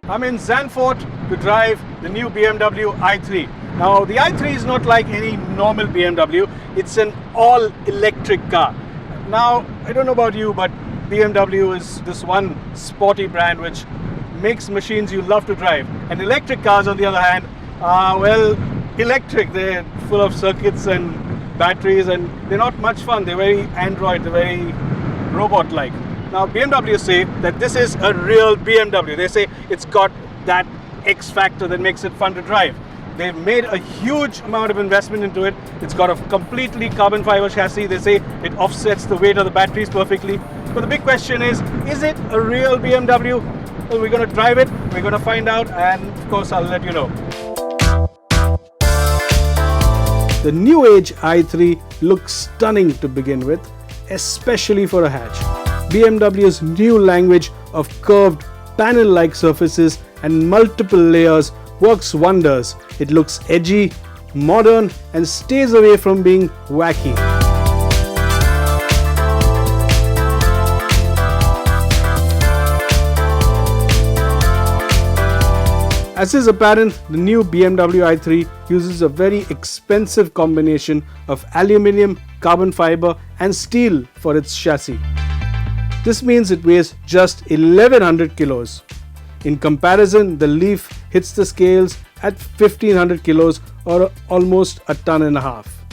I'm in Zandvoort to drive the new BMW i3. Now the i3 is not like any normal BMW, it's an all-electric car. Now I don't know about you, but BMW is this one sporty brand which makes machines you love to drive. And electric cars, on the other hand, are, well, electric. They're full of circuits and batteries, and they're not much fun. They're very Android, they're very robot-like. Now BMW say that this is a real BMW. They say it's got that X factor that makes it fun to drive. They've made a huge amount of investment into it. It's got a completely carbon fiber chassis. They say it offsets the weight of the batteries perfectly. But the big question is it a real BMW? Well, we're going to drive it, we're going to find out, and of course I'll let you know. The new age i3 looks stunning to begin with, especially for a hatch. BMW's new language of curved panel-like surfaces and multiple layers works wonders. It looks edgy, modern, and stays away from being wacky. As is apparent, the new BMW i3 uses a very expensive combination of aluminium, carbon fiber, and steel for its chassis. This means it weighs just 1100 kilos. In comparison, the Leaf hits the scales at 1500 kilos or almost a ton and a half.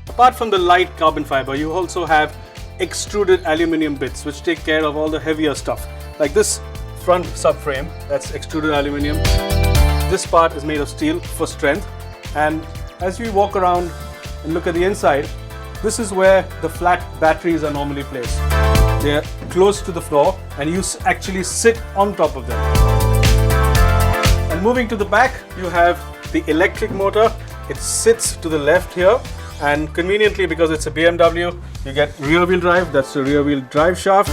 Apart from the light carbon fiber, you also have extruded aluminium bits which take care of all the heavier stuff. Like this front subframe, that's extruded aluminium. This part is made of steel for strength, and as we walk around and look at the inside, this is where the flat batteries are normally placed. They are close to the floor and you actually sit on top of them. And moving to the back, you have the electric motor. It sits to the left here, and conveniently, because it's a BMW, you get rear wheel drive. That's the rear wheel drive shaft.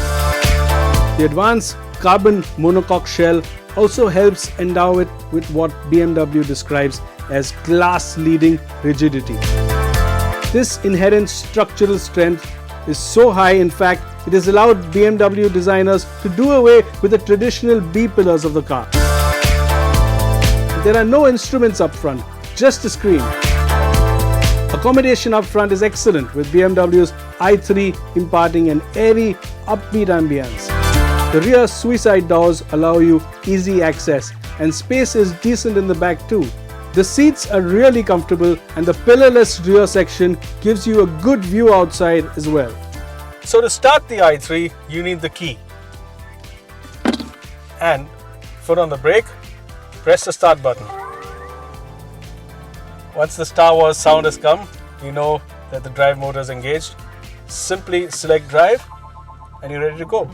The advanced carbon monocoque shell also helps endow it with what BMW describes as class-leading rigidity. This inherent structural strength is so high, in fact, it has allowed BMW designers to do away with the traditional B pillars of the car. There are no instruments up front, just a screen. Accommodation up front is excellent, with BMW's i3 imparting an airy, upbeat ambience. The rear suicide doors allow you easy access, and space is decent in the back too. The seats are really comfortable, and the pillarless rear section gives you a good view outside as well. So to start the i3, you need the key. And foot on the brake, press the start button. Once the Star Wars sound has come, you know that the drive motor is engaged. Simply select drive and you're ready to go.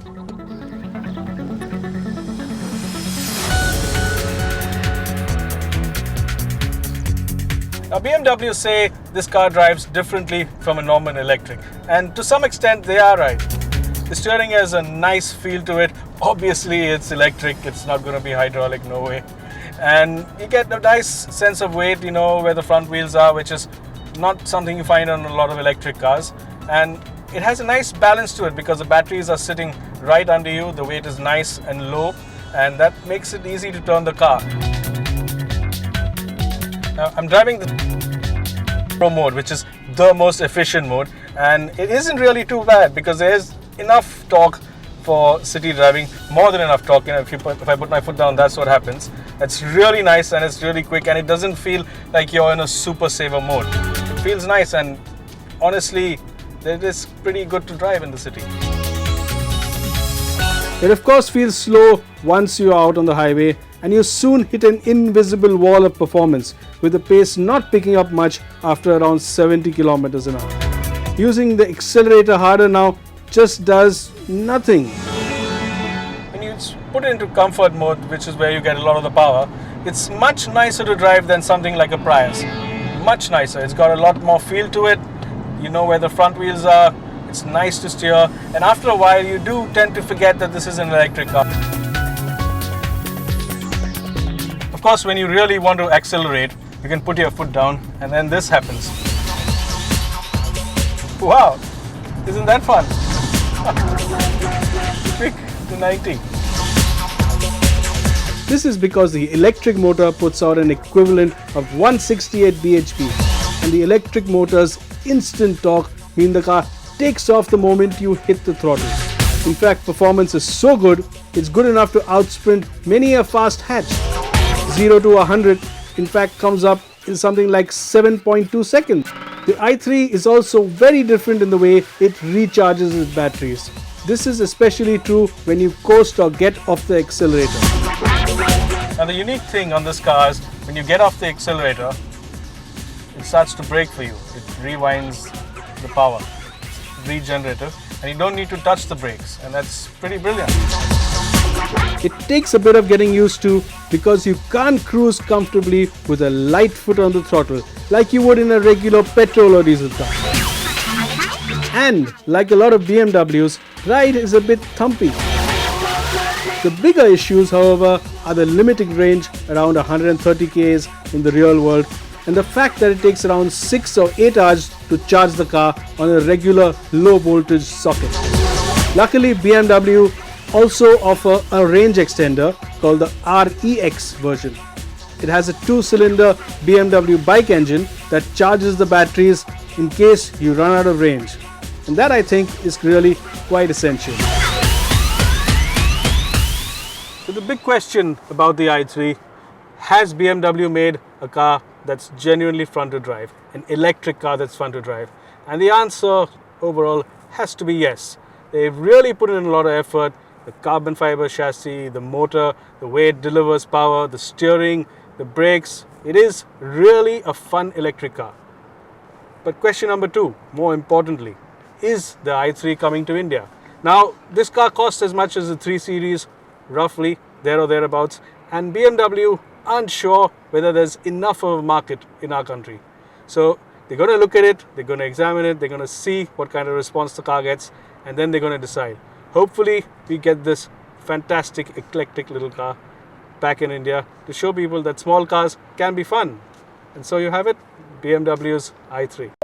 Now BMW say this car drives differently from a normal electric, and to some extent they are right. The steering has a nice feel to it. Obviously it's electric, it's not going to be hydraulic, no way. And you get a nice sense of weight, you know where the front wheels are, which is not something you find on a lot of electric cars. And it has a nice balance to it because the batteries are sitting right under you, the weight is nice and low, and that makes it easy to turn the car. Now I'm driving the Pro mode, which is the most efficient mode, and it isn't really too bad because there's enough torque for city driving, more than enough torque. You know, if I put my foot down, that's what happens. It's really nice and it's really quick, and it doesn't feel like you're in a super saver mode. It feels nice, and honestly, it is pretty good to drive in the city. It of course feels slow once you're out on the highway, and you soon hit an invisible wall of performance, with the pace not picking up much after around 70 kilometers an hour. Using the accelerator harder now just does nothing. When you put it into comfort mode, which is where you get a lot of the power, it's much nicer to drive than something like a Prius. Much nicer. It's got a lot more feel to it. You know where the front wheels are. It's nice to steer, and after a while you do tend to forget that this is an electric car. Of course, when you really want to accelerate, you can put your foot down and then this happens. Wow, isn't that fun? Quick to 90. This is because the electric motor puts out an equivalent of 168 bhp, and the electric motor's instant torque means the car takes off the moment you hit the throttle. In fact, performance is so good, it's good enough to outsprint many a fast hatch. 0 to 100 in fact comes up in something like 7.2 seconds. The i3 is also very different in the way it recharges its batteries. This is especially true when you coast or get off the accelerator. Now the unique thing on this car is when you get off the accelerator, it starts to brake for you. It rewinds the power. It's regenerative, and you don't need to touch the brakes, and that's pretty brilliant. It takes a bit of getting used to because you can't cruise comfortably with a light foot on the throttle like you would in a regular petrol or diesel car. And like a lot of BMWs, ride is a bit thumpy. The bigger issues, however, are the limited range around 130 km in the real world, and the fact that it takes around 6 or 8 hours to charge the car on a regular low voltage socket. Luckily, BMW also offer a range extender called the REX version. It has a 2-cylinder BMW bike engine that charges the batteries in case you run out of range. And that, I think, is really quite essential. So the big question about the i3, has BMW made a car that's genuinely front to drive, an electric car that's front to drive? And the answer overall has to be yes. They've really put in a lot of effort. The carbon fiber chassis, the motor, the way it delivers power, the steering, the brakes. It is really a fun electric car. But question number 2, more importantly, is the i3 coming to India? Now, this car costs as much as the 3 Series, roughly, there or thereabouts, and BMW aren't sure whether there's enough of a market in our country. So they're going to look at it, they're going to examine it, they're going to see what kind of response the car gets, and then they're going to decide. Hopefully, we get this fantastic, eclectic little car back in India to show people that small cars can be fun. And so you have it, BMW's i3.